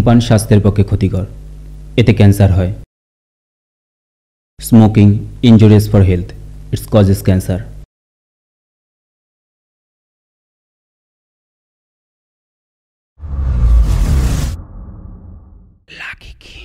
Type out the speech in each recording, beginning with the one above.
ধূমপান স্বাস্থ্যের পক্ষে ক্ষতিকর, এতে ক্যান্সার হয়। Smoking injurious for health, it causes cancer. Lucky key.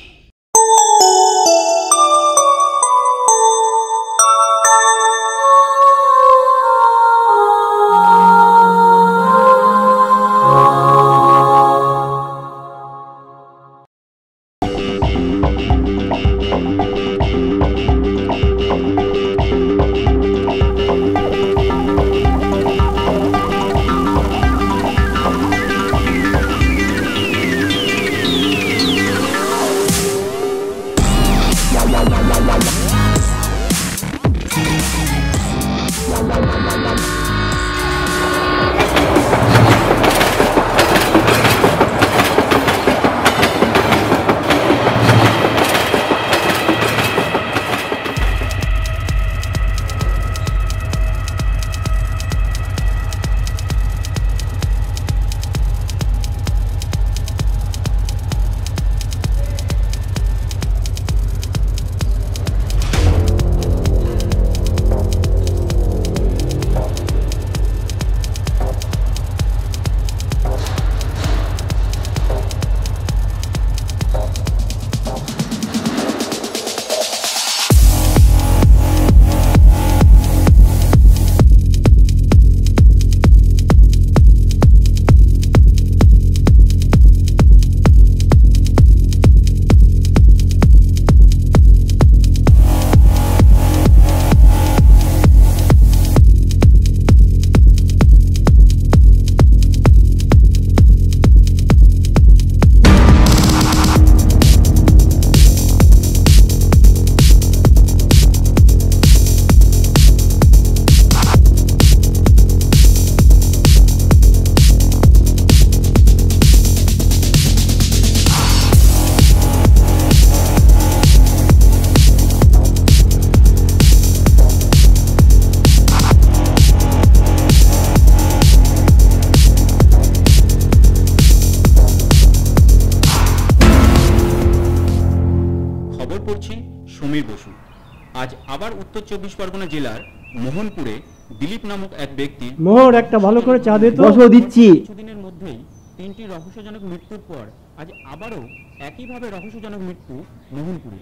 आज आबार उत्तर 24 परगना जिलार मोहनपुरे दिलीप नामक एक व्यक्ति मोहर एक भालो करे चा दे तो बसो दिচ্ছি কিছুদিনের মধ্যেই তিনটি রহস্যজনক মৃত্যুর পর আজ আবারও একই ভাবে রহস্যজনক মৃত্যু মোহনপুরে,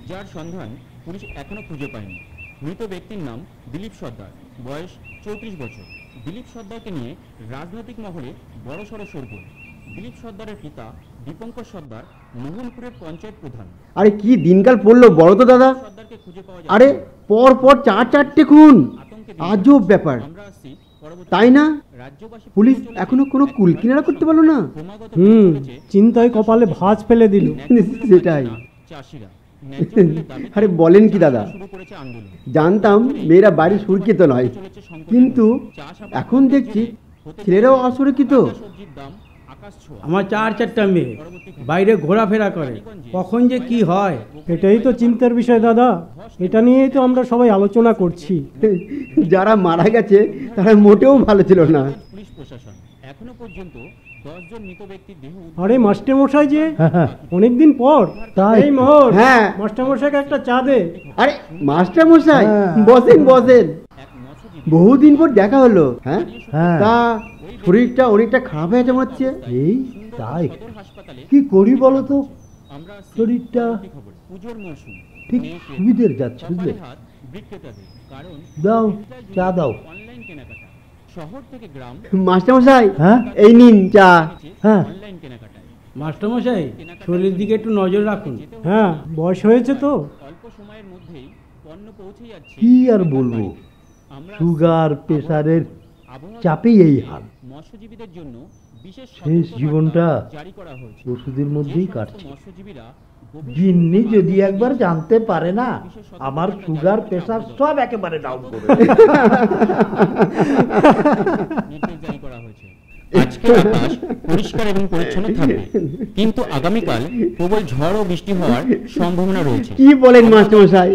যার সন্ধান পুলিশ এখনো খুঁজে পায়নি। মৃত ব্যক্তির নাম দিলীপ সর্দার, বয়স 34 বছর। দিলীপ সর্দারকে নিয়ে রাজনৈতিক মহলে বড়সড় শোরগোল। দিলীপ সর্দারের পিতা দীপঙ্কর সর্দার মোহনপুরের পঞ্চায়েত প্রধান। আরে কি দিনকাল পড়লো বড় তো দাদা। আরে পর পর চারটে খুন, আজব ব্যাপার তাই না? পুলিশ এখনো কোনো কুল কিনারা করতে পারলো না। চিন্তায় কপালে ভাঁজ ফেলে দিল। সেটাই। আরে বলেন কি দাদা, জানতাম মেয়েরা বাড়ি সুরক্ষিত নয়, কিন্তু এখন দেখছি ছেলেরাও অসুরক্ষিত। আমার চারটা মেয়ে বাইরে ঘোরাফেরা করে, কখন যে কি হয়। এটাই তো চিন্তার বিষয় দাদা, এটা নিয়েই তো আমরা সবাই আলোচনা করছি। যারা মারা গেছে তারা মোটেও ভালো ছিল না। পুলিশ প্রশাসন এখনো পর্যন্ত 10 জন মৃত ব্যক্তির দেহ। আরে মাস্টার মশাই যে অনেকদিন পর। এই মোহর, হ্যাঁ মাস্টার মশাইকে একটা চা দে। আরে মাস্টার মশাই বসেন বসেন, বহুদিন পর দেখা হলো। হ্যাঁ তা শরীরটা অনেকটা খারাপ হয়ে মনে হচ্ছে। এই তাই কি করি বলো তো, শরীরটা ঠিক সুবিধের যাচ্ছে বুঝলে। দাও চা দাও। শহর থেকে গ্রাম। মাস্টার মশাই এই নিন চা। হ্যাঁ মাস্টার মশাই শরীরের দিকে একটু নজর রাখুন। হ্যাঁ বয়স হয়েছে তো। অল্প সময়ের মধ্যেই পণ্য পৌঁছে যাচ্ছে। কি আর বলবো, সুগার প্রেসারের চাপেই এই হাল। মৎস্যজীবীদের জন্য বিশেষ শেষ জীবনটা জারি করা হয়েছে। ওষুধের মধ্যেই কাটছে। মৎস্যজীবীরা জিন্নি যদি একবার জানতে পারে না, আমার সুগার প্রেসার সব একেবারে ডাউন করে নির্দেশ জারি করা হয়েছে। আজকে আকাশ পরিষ্কার এবং পরিচ্ছন্ন থাকবে, কিন্তু আগামীকাল প্রবল ঝড় ও বৃষ্টি হওয়ার সম্ভাবনা রয়েছে। কি বলেন মাস্টার মশাই,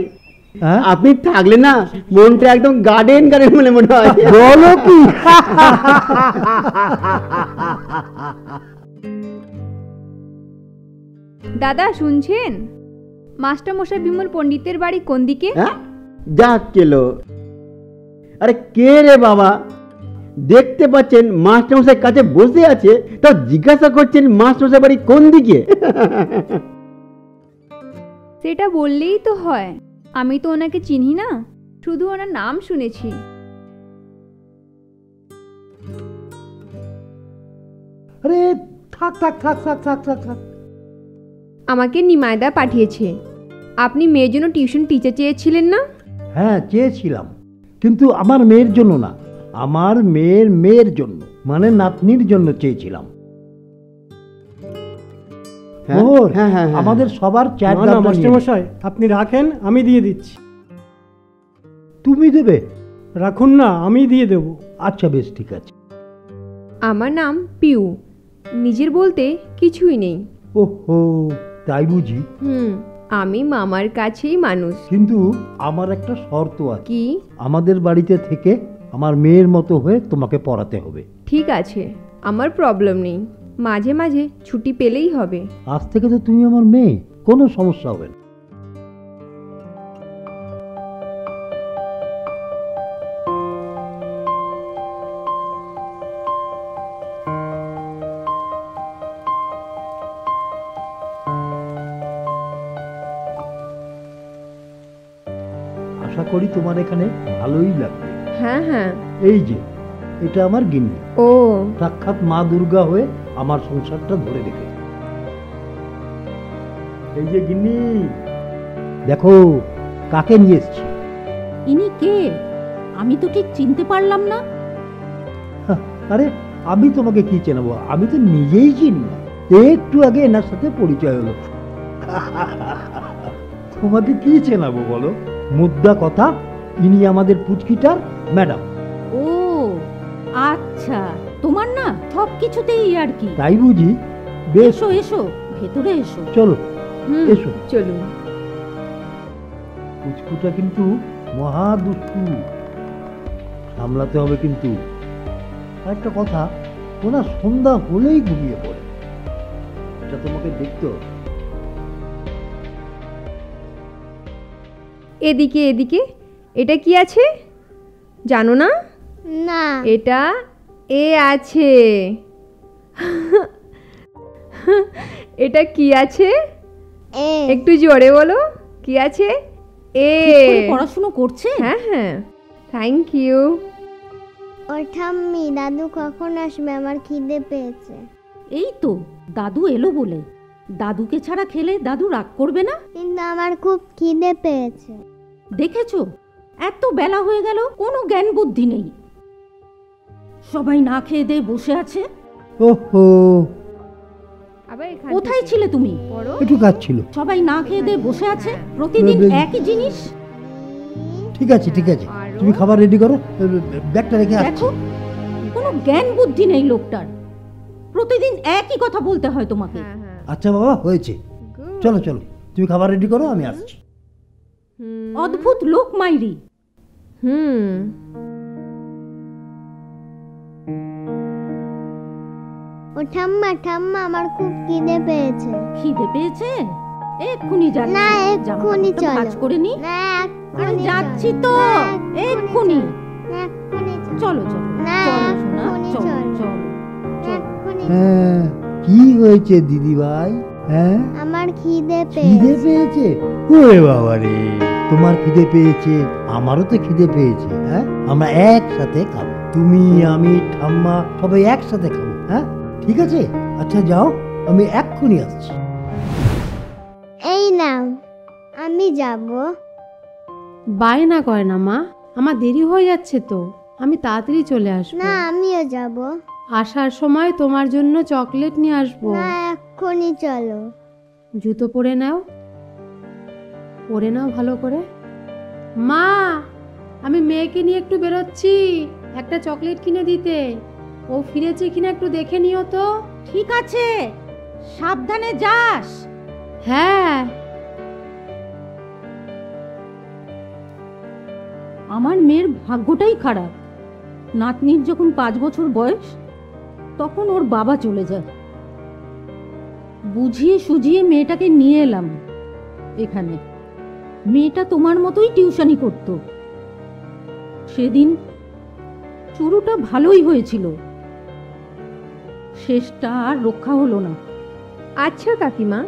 আপনি থাকলে না মনটা একদম গার্ডেন গার্ডেন বলে মনে হয়। বলো কি দাদা শুনছেন? মাস্টারমশাই বিমল পণ্ডিতের বাড়ি কোন দিকে? হ্যাঁ, যাক কেলো। আরে কে রে বাবা? দেখতে পাচ্ছেন মাস্টারমশাই কাছে বসে আছে, তা জিজ্ঞাসা করছেন মাস্টারমশাই বাড়ি কোন দিকে? সেটা বললেই তো হয়, আমি তো ওনাকে চিনি না, শুধু ওনার নাম শুনেছি। আরে থাক থাক থাক থাক থাক থাক থাক। আমাকে নিমাইদা পাঠিয়েছে। আপনি মেয়ের জন্য টিউশন টিচার চেয়েছিলেন না? হ্যাঁ চেয়েছিলাম, কিন্তু আমার মেয়ের জন্য না, আমার মেয়ের জন্য, মানে নাতনির জন্য চেয়েছিলাম। হ্যাঁ, মোহর, হ্যাঁ, হ্যাঁ, হ্যাঁ। আমাদের সবার চার না, না মাস্টারমশাই, আপনি রাখেন, আমি দিয়ে দিচ্ছি। তুমি দেবে? রাখুন না, আমি দিয়ে দেব। আচ্ছা বেশ, ঠিক আছে। আমার নাম পিউ, নিজের বলতে কিছুই নেই। ওহো, তাই বুঝি? আমি মামার কাছেই মানুষ। কিন্তু আমার একটা শর্ত আছে। কি? আমাদের বাড়িতে থেকে আমার মেয়ের মতো হয়ে তোমাকে পড়াতে হবে। ঠিক আছে, আমার প্রবলেম নেই, মাঝে মাঝে ছুটি পেলেই হবে। আজ থেকে তো তুমি আমার মেয়ে, কোনো সমস্যা হবে না। আশা করি তোমার এখানে ভালোই লাগবে। হ্যাঁ হ্যাঁ। এই যে এটা আমার গিন্নি, ও সাক্ষাৎ মা দুর্গা হয়ে আমার সংসারটা ধরে রেখে। এই যে গিন্নি, দেখো কাকে নিয়ে এসছি। ইনি কে? আমি তো ঠিক চিনতে পারলাম না। আরে আমি তোমাকে কি চেনাবো, আমি তো নিজেই চিনি না। একটু আগে এনার সাথে পরিচয় হলো। তোমাকে কি চেনাবো বলো? মুদ্রা কথা, ইনি আমাদের পুচকিটার ম্যাডাম। ও আচ্ছা, তোমার না সব কিছুতেই আর কি। তাই বুঝি? বেশ, এসো এসো, ভেতরে এসো। চলো এসো। চলুন। পুচকুটা কিন্তু মহা দুষ্টু, সামলাতে হবে কিন্তু। একটা কথা, ওনার সন্ধ্যা হলেই ঘুমিয়ে পড়ে, এটা তোমাকে দেখতে হবে। এদিকে এদিকে, এটা কি আছে জানো না? না। এটা এ আছে। এটা কি আছে? এ। একটু জোরে বলো, কি আছে? এ। ঠিক করে পড়াশোনা করছে? হ্যাঁ হ্যাঁ, থ্যাংক ইউ। ও ঠাম্মি, দাদু কখন আসবে? আমার খিদে পেয়েছে। এই তো দাদু এলো বলে। দাদুকে ছাড়া খেলে দাদু রাগ করবে না? কিন্তু আমার খুব খিদে পেয়েছে। দেখেছো, এত বেলা হয়ে গেল, কোনো জ্ঞান বুদ্ধি নেই। সবাই না খেয়ে দিয়ে বসে আছে। ওহো, আবার এখান কোথায় থেকে ছিলে তুমি? পড়ো। একটু কাজ ছিল। সবাই না খেয়ে দিয়ে বসে আছে, প্রতিদিন একই জিনিস। ঠিক আছে ঠিক আছে, আরো? তুমি খাবার রেডি করো, ব্যাগটা রেখে আসছি। দেখো, কোনো জ্ঞান বুদ্ধি নেই লোকটার। প্রতিদিন একই কথা বলতে হয় তোমাকে। হ্যাঁ হ্যাঁ। আচ্ছা বাবা, হয়েছে, Good. চলো চলো, তুমি খাবার রেডি করো, আমি আসছি। হুম। অদ্ভুত লোক মাইরি। হুম। ও ঠাম্মা, ঠাম্মা, আমার খুব খিদে পেয়েছে। খিদে পেয়েছে? এক্ষুনি যাচ্ছি। না, জামা এক্ষুনি কাপড়টা ভাঁজ চলো। করে নি। না, আরে এক্ষুনি যাচ্ছি চলো। তো, না, এক্ষুনি। না, এক্ষুনি চলো। চলো চলো না, চলো সোনা, এক্ষুনি চলো চলো। চলো চলো। এক্ষুনি হ্যাঁ, কি হয়েছে দিদি ভাই? হ্যাঁ, আমার খিদে খিদে পেয়েছে। পেয়েছে? ওরে বাবা রে, তোমার খিদে পেয়েছে, আমারও তো খিদে পেয়েছে। হ্যাঁ, আমরা একসাথে খাবো, তুমি আমি ঠাম্মা সবাই একসাথে খাবো। হ্যাঁ ঠিক আছে, আচ্ছা যাও, আমি এক্ষুনি আসছি। এই নাও, আমি যাব। বায়না করে না মা, আমার দেরি হয়ে যাচ্ছে তো, আমি তাড়াতাড়ি চলে আসবো। না, আমিও যাব। আসার সময় তোমার জন্য চকলেট নিয়ে আসবো। না, এক্ষুনি চলো। জুতো পরে নাও, পরে নাও ভালো করে। মা, আমি মেয়েকে নিয়ে একটু বেরোচ্ছি, একটা চকলেট কিনে দিতে। ও ফিরেছে কিনা একটু দেখে নিও তো। ঠিক আছে, সাবধানে যাস। হ্যাঁ। আমার মেয়ের ভাগ্যটাই খারাপ। নাতনির যখন 5 বছর বয়স, তখন ওর বাবা চলে যায়। বুঝিয়ে সুঝিয়ে মেয়েটাকে নিয়ে এলাম এখানে। মেয়েটা তোমার মতোই টিউশনি করত। সেদিন শুরুটা ভালোই হয়েছিল, শেষটা আর রক্ষা হলো না। আচ্ছা কাকিমা,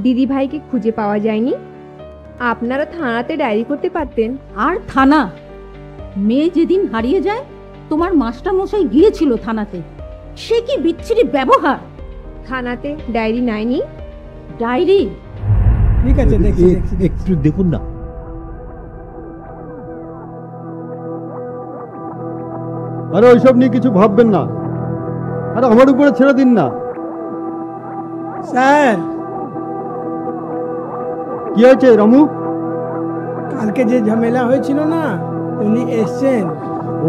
দিদি ভাইকে খুঁজে পাওয়া যায়নি? আপনারা থানাতে ডায়েরি করতে পারতেন। আর থানা? মেয়ে যেদিন হারিয়ে যায় তোমার মাস্টার মশাই গিয়েছিল থানাতে। সে কি বিচ্ছিরি ব্যবহার! থানাতে ডায়েরি নেয়নি? ডায়েরি? ঠিক আছে, দেখি একটু দেখুন না। আরে ওইসব নিয়ে কিছু ভাববেন না, আরে আমার উপরে ছেড়ে দিন না। স্যার, কি হয়েছে রামু? কালকে যে ঝামেলা হয়েছিল না, উনি এসছেন।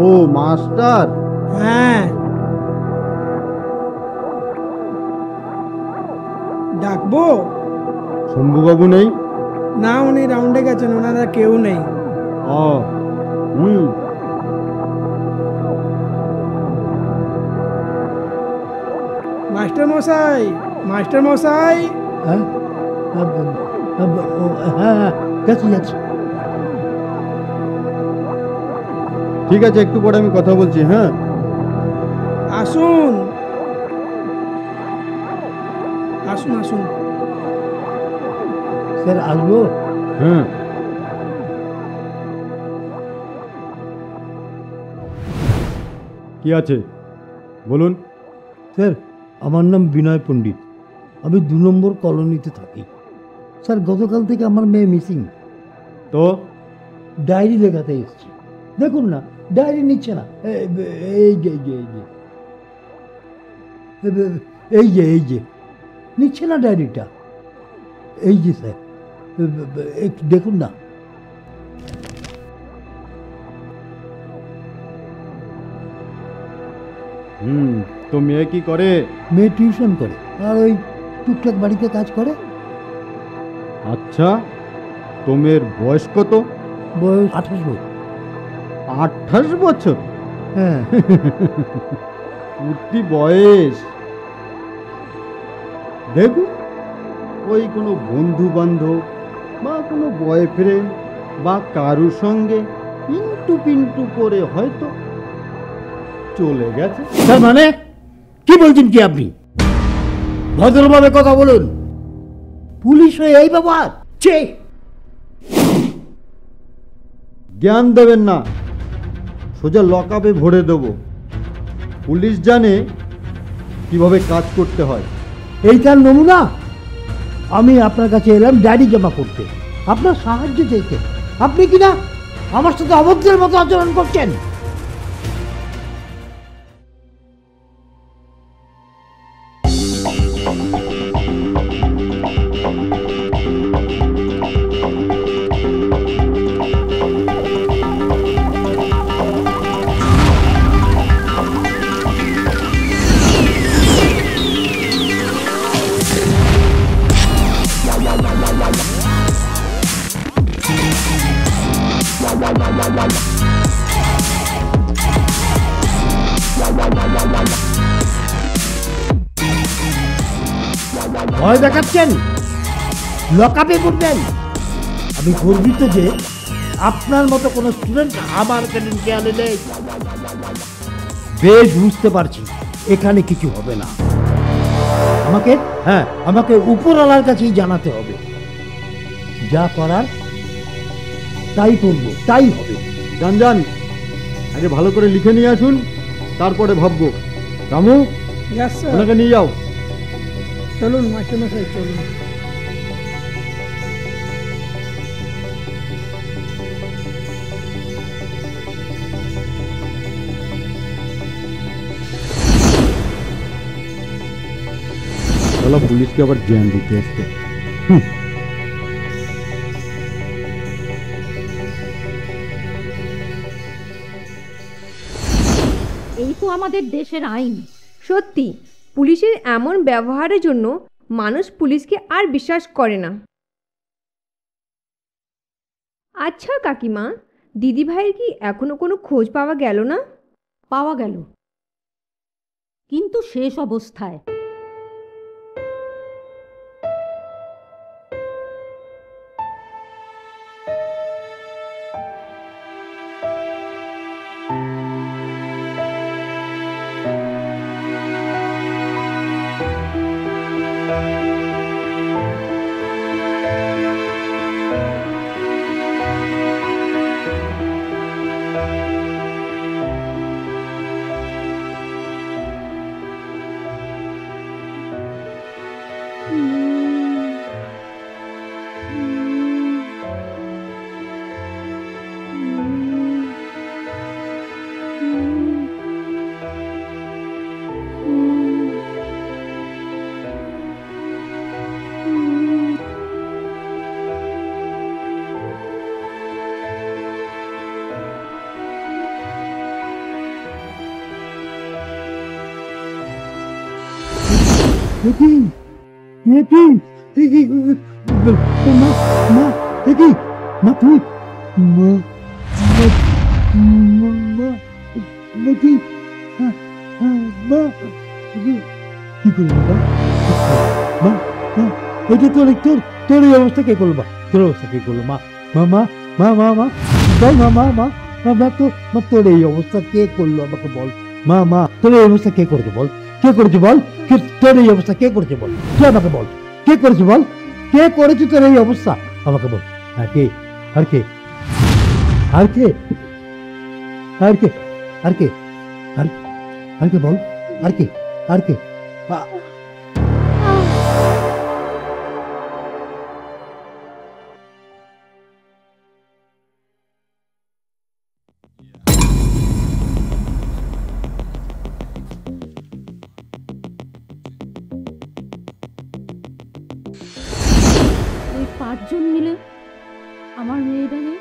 ও মাস্টার? হ্যাঁ, ডাকবো? শম্ভুবাবু নেই? না, উনি রাউন্ডে গেছেন, ওনারা কেউ নেই। ও হুম, মাস্টার মশাই, মাস্টার মশাই। হ্যাঁ হ্যাঁ, যাচ্ছি যাচ্ছি। ঠিক আছে, একটু পরে আমি কথা বলছি। হ্যাঁ, আসুন আসুন আসুন। স্যার আসবো? হ্যাঁ। কি আছে বলুন? স্যার, আমার নাম বিনয় পণ্ডিত, আমি 2 নম্বর কলোনিতে থাকি। স্যার, গতকাল থেকে আমার মেয়ে মিসিং। তো ডায়েরি লেখাতে এসেছি, দেখুন না, ডায়েরি নিচ্ছে না। এই যে এই যে নিচ্ছে না ডায়েরিটা। এই যে স্যার, একটু দেখুন না। তো মেয়ে কি করে? মেয়ে টিউশন করে আর ওই টুকটাক বাড়িতে কাজ করে। আচ্ছা, তো মেয়ের বয়স কত? বয়স 28 বছর। 28 বছর? হ্যাঁ। পূর্তি বয়স। দেখুন, ওই কোনো বন্ধু বান্ধব বা কোনো বয়ফ্রেন্ড বা কারুর সঙ্গে পিন্টু পিন্টু করে হয়তো চলে গেছে। তার মানে কি বলছেন কি আপনি? ভদ্রভাবে কথা বলুন। পুলিশ হয়ে এই ব্যবহার? জ্ঞান দেবেন না, সোজা লকআপে ভরে দেব। পুলিশ জানে কিভাবে কাজ করতে হয়। এই তার নমুনা? আমি আপনার কাছে এলাম ডায়েরি জমা করতে, আপনার সাহায্য চাইতে। আপনি কিনা আমার সাথে অভদ্রের মতো আচরণ করছেন। ভয় দেখাচ্ছেন, লকআপে পড়বেন। আমি গর্বিত যে আপনার মতো কোনো স্টুডেন্ট আমার ক্রেডেনশিয়ালে নেই। বেশ বুঝতে পারছি এখানে কিছু হবে না। আমাকে উপরওয়ালার কাছেই জানাতে হবে। যা করার তাই করব, তাই হবে। যান, আগে ভালো করে লিখে নিয়ে আসুন, তারপরে ভাববো। রামু, ওনাকে নিয়ে যাও। চলুন মাস্টার মশাই, চলুন। চলো, পুলিশকে আবার জ্ঞান দিতে আসতে। এই তো আমাদের দেশের আইন। সত্যি, পুলিশের এমন ব্যবহারের জন্য মানুষ পুলিশকে আর বিশ্বাস করে না। আচ্ছা কাকিমা, দিদিভাইয়ের কি এখনো কোনো খোঁজ পাওয়া গেল না? পাওয়া গেল, কিন্তু শেষ অবস্থায়। এটা তোর তোর তোর এই অবস্থা কে করলো? তোর অবস্থা কে করলো? মা মা মা মা মা মা বল, মা মা মা মা তো মা, তোর এই অবস্থা কে করলো আমাকে বল। মা মা তোর এই অবস্থা কে করেছে বল? কে করেছে বল? তোর এই অবস্থা কে করেছে বল? তুই আমাকে বল, কে করেছে বল? কে করেছে তোর এই অবস্থা আমাকে বল। আর কে? আর কে? আর কে? আর কে? আর কে? আর কে বল? আর কে? আর কে? ওই 5 জন মিলে আমার মেয়েটাকে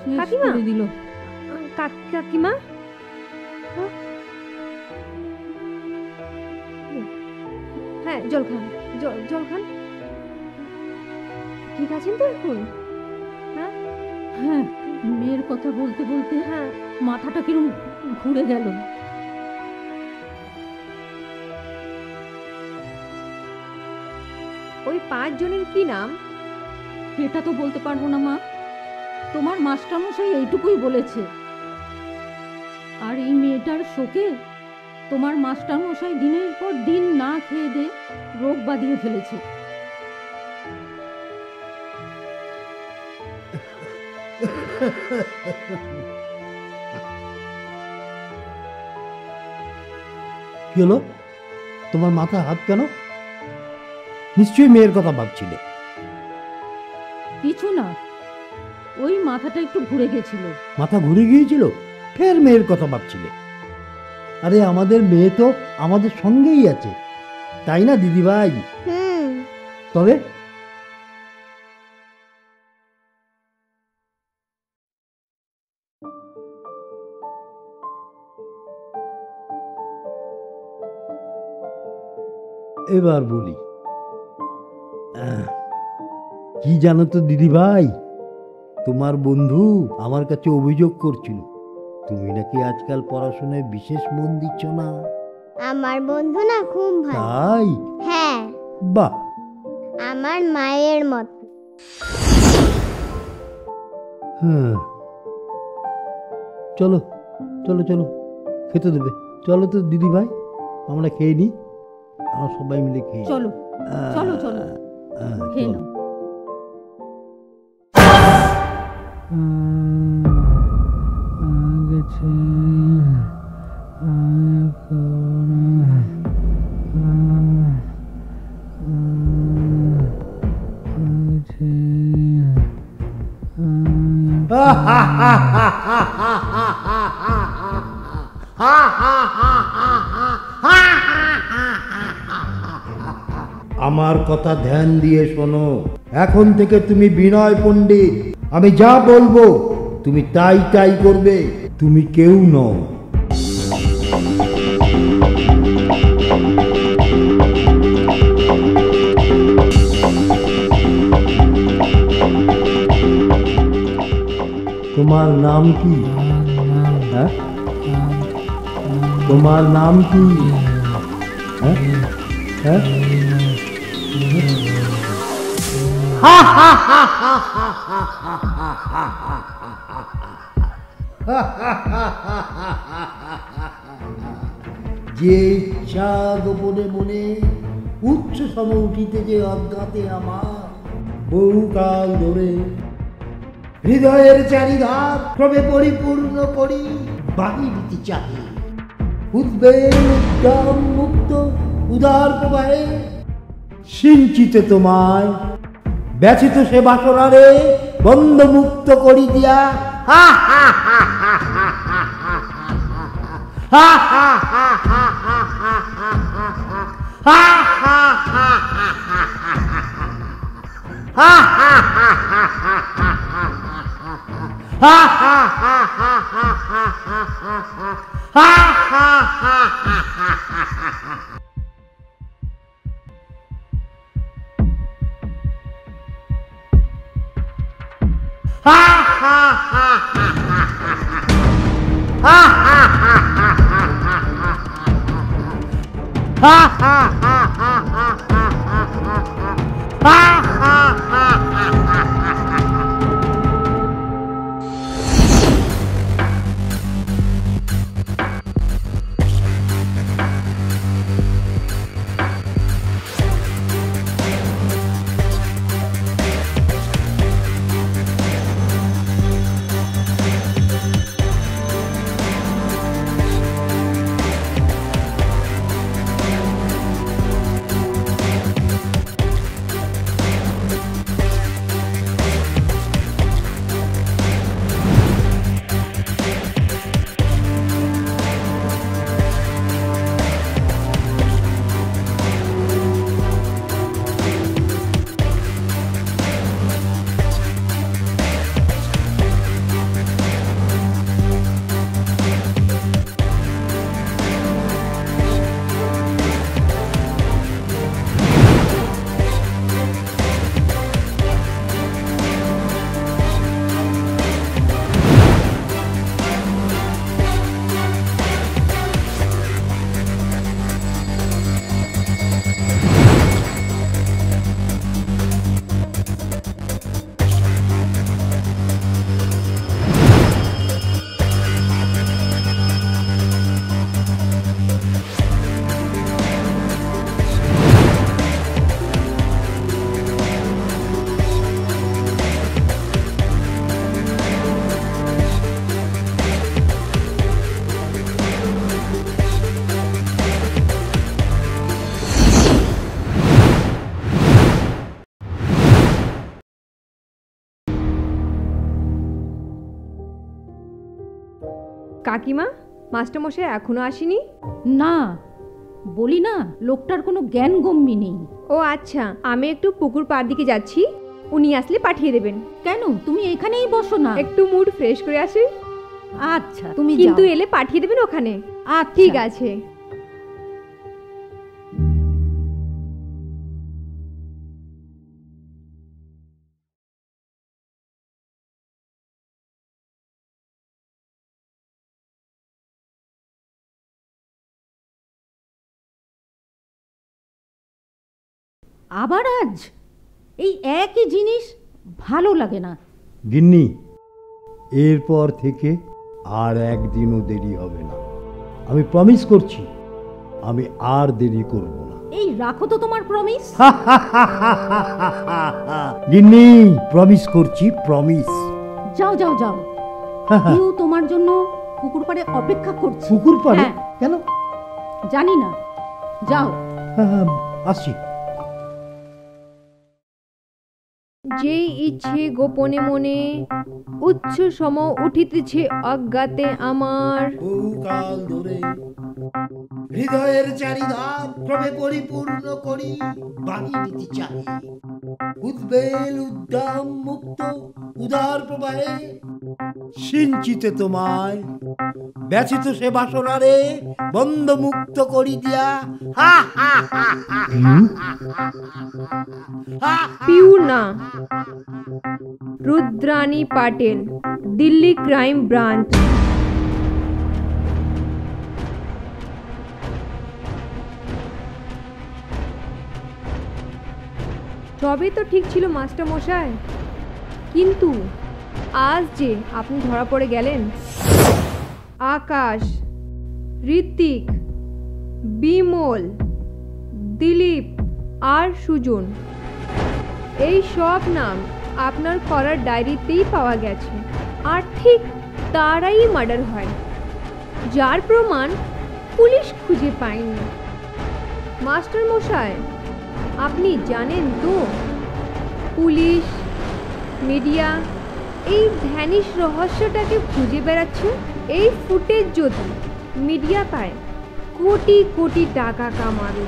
শেষ কাকিমা? করে দিল। কাকিমা, হ্যাঁ জল খান, জল খান। ঠিক আছেন তো এখন? হ্যাঁ, মেয়ের কথা বলতে বলতে হ্যাঁ মাথাটা কিরম ঘুরে গেল। ওই 5 জনের কি নাম? এটা তো বলতে পারবো না মা, তোমার মাস্টারমশাই এইটুকুই বলেছে। আর এই মেয়েটার শোকে তোমার মাস্টারমশাই দিনের পর দিন না খেয়ে দে রোগ বাঁধিয়ে ফেলেছে। কি হলো? তোমার মাথা হাত কেন? নিশ্চয়ই মেয়ের কথা ভাবছিলে। কিছু না, ওই মাথাটা একটু ঘুরে গেছিল। মাথা ঘুরে গিয়েছিল, ফের মেয়ের কথা ভাবছিলে। আরে আমাদের মেয়ে তো আমাদের সঙ্গেই আছে, তাই না দিদি ভাই? তবে এবার বলি, কি জানো তো দিদি ভাই, তোমার বন্ধু আমার কাছে অভিযোগ করছিল তুমি নাকি আজকাল পড়াশোনায় বিশেষ মন দিচ্ছ না। আমার বন্ধু না খুব ভালো। তাই? হ্যাঁ, বাহ, আমার মায়ের মত। হ্যাঁ, চলো চলো চলো, খেতে দেবে। চলো তো দিদি ভাই, আমরা খেয়ে নিই, আমরা সবাই মিলে খেয়ে। চলো চলো চলো, খেয়ে নাও। আমার কথা ধ্যান দিয়ে শোনো, এখন থেকে তুমি বিনয় পণ্ডিত। আমি যা বলবো তুমি তাই তাই করবে, তুমি কেউ নও। তোমার নাম কি? হ্যাঁ, তোমার নাম কি? হ্যাঁ হ্যাঁ, যে ইচ্ছা গোপনে মনে উচ্চ সম উঠিতে যে অজ্ঞাতে আমার বহুকাল ধরে হৃদয়ের চারিধার ক্রমে পরিপূর্ণ করি বাড়ি দিতে চাই। উদ্বেগ উদ্যম মুক্ত উদার প্রবাহে সিঞ্চিত তোমায় ব্যথিত সে বাসনারে বন্ধ মুক্ত করি দিয়া হা হা হা হা হা হা হা হা হা হা হা হা কাকিমা, মাস্টারমশাই এখনো আসেনি? না, বলি না লোকটার কোনো জ্ঞান গম্যি নেই। ও আচ্ছা, আমি একটু পুকুর পাড় দিকে যাচ্ছি, উনি আসলে পাঠিয়ে দেবেন। কেন, তুমি এখানেই বসো না, একটু মুড ফ্রেশ করে আসি। আচ্ছা তুমি কিন্তু এলে পাঠিয়ে দেবেন ওখানে। আচ্ছা ঠিক আছে। আবার আজ এই একই জিনিস ভালো লাগে না। গিন্নি, এরপর থেকে আর একদিনও দেরি হবে না, আমি প্রমিস করছি, আমি আর দেরি করব না। এই রাখো তো তোমার প্রমিস। গিন্নি, প্রমিস করছি, প্রমিস। যাও যাও যাও, কেউ তোমার জন্য পুকুর পাড়ে অপেক্ষা করছে। পুকুর পাড়ে? কেন জানি না, যাও। আসি। যে ইচ্ছে গোপনে মনে উচ্চ সম উঠিতেছে অজ্ঞাতে আমার। বহুকাল ধরে হৃদয়ের চারিধার ক্রমে পরিপূর্ণ করি বাণী নীতি চাই। উদ্বেল উদ্দাম মুক্ত উদার প্রবাহে সিঞ্চিতে তোমায় ব্যথিত সে বাসনারে বন্ধ মুক্ত করি দিয়া। পিউ না, রুদ্রানী পাটেল, দিল্লি ক্রাইম ব্রাঞ্চ। সবই তো ঠিক ছিল মাস্টার মশাই, কিন্তু আজ যে আপনি ধরা পড়ে গেলেন। আকাশ, ঋত্বিক, বিমল, দিলীপ আর সুজন, এই সব নাম আপনার করার ডায়েরিতেই পাওয়া গেছে। আর ঠিক তারাই মার্ডার হয়, যার প্রমাণ পুলিশ খুঁজে পায়নি। মাস্টার মশাই, আপনি জানেন তো পুলিশ, মিডিয়া এই ভ্যানিশ রহস্যটাকে খুঁজে বেড়াচ্ছে। এই ফুটেজ যদি মিডিয়া পায় কোটি কোটি টাকা কামাবে,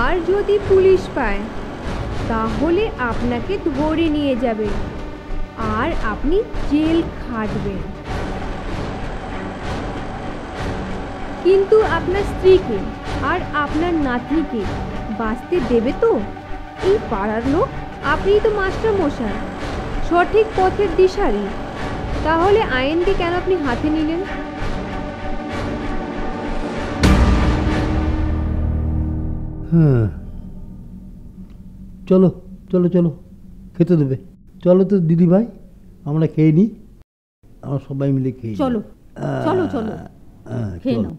আর যদি পুলিশ পায় তাহলে আপনাকে ধরে নিয়ে যাবে আর আপনি জেল খাটবেন। কিন্তু আপনার স্ত্রীকে আর আপনার নাতনিকে বাঁচতে দেবে তো এই পাড়ার লোক? আপনিই তো মাস্টার মশাই, সঠিক পথের দিশারি, তাহলে আইনকে কেন আপনি হাতে নিলেন? হ্যাঁ, চলো চলো চলো, খেতে দেবে। চলো তো দিদি ভাই, আমরা খেয়ে নিই, আমরা সবাই মিলে খেয়ে নিই। চলো চলো চলো, খেয়ে চলো। নাও।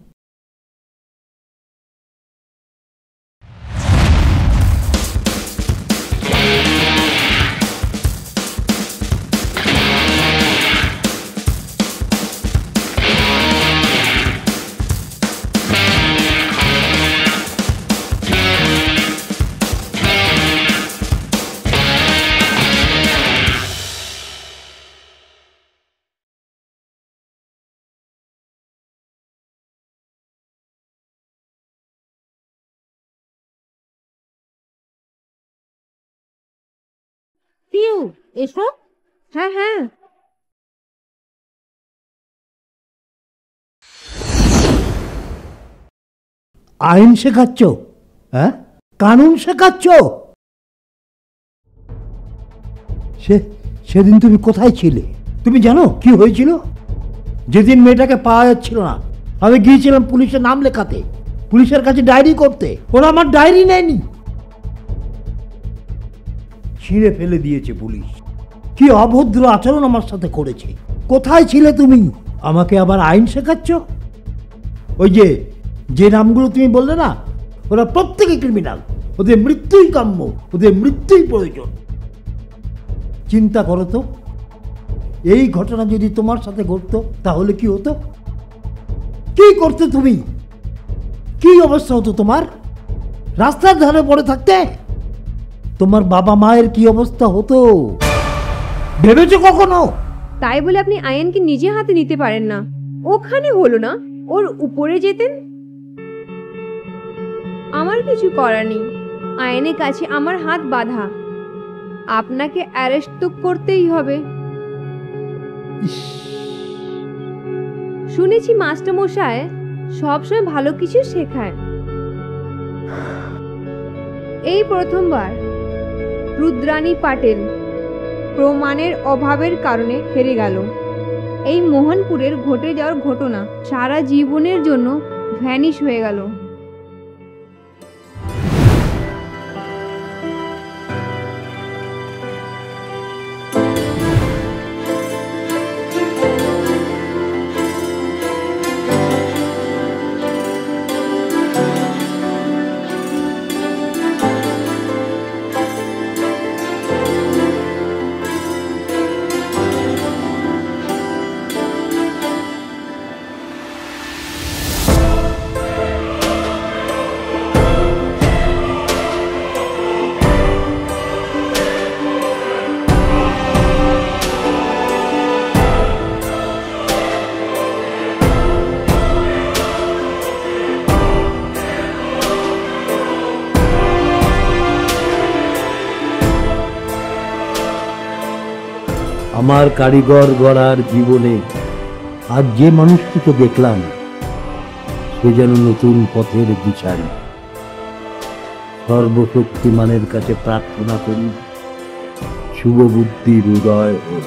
পিউ, এসো। হ্যাঁ হ্যাঁ, আইন শেখাচ্ছ? হ্যাঁ, কানুন শেখাচ্ছ? সেদিন তুমি কোথায় ছিলে? তুমি জানো কি হয়েছিল? যেদিন মেয়েটাকে পাওয়া যাচ্ছিল না, আমি গিয়েছিলাম পুলিশের নাম লেখাতে, পুলিশের কাছে ডায়েরি করতে। ওরা আমার ডায়েরি নেয়নি, ছিঁড়ে ফেলে দিয়েছে পুলিশ। কি অভদ্র আচরণ আমার সাথে করেছে। কোথায় ছিলে তুমি? আমাকে আবার আইন শেখাচ্ছ? ওই যে নামগুলো তুমি বললে না, ওরা প্রত্যেকে ক্রিমিনাল, ওদের মৃত্যুই কাম্য, ওদের মৃত্যুই প্রয়োজন। চিন্তা করো তো, এই ঘটনা যদি তোমার সাথে ঘটতো তাহলে কি হতো? কি করতে তুমি? কি অবস্থা হতো তোমার? রাস্তার ধারে পড়ে থাকতে? তোমার বাবা মায়ের কি অবস্থা হতো ভেবেছো কখনো? তাই বলে আপনি আয়নকে নিজে হাতে নিতে পারেন না। ওখানে হলো না, ওর উপরে যেতেন। আমার কিছু করার নেই, আয়নের কাছে আমার হাত বাঁধা। আপনাকে অ্যারেস্ট তো করতেই হবে। শুনেছি মাস্টার মশাই সবসময় ভালো কিছু শেখায়। এই প্রথমবার রুদ্রাণী পাটেল প্রমাণের অভাবের কারণে হেরে গেল। এই মোহনপুরের ঘটে যাওয়ার ঘটনা সারা জীবনের জন্য ভ্যানিশ হয়ে গেল। আমার কারিগর গড়ার জীবনে আজ যে মানুষটিকে দেখলাম, সে যেন নতুন পথের দিশারি। সর্বশক্তিমানের কাছে প্রার্থনা করি শুভ বুদ্ধির উদয় হোক।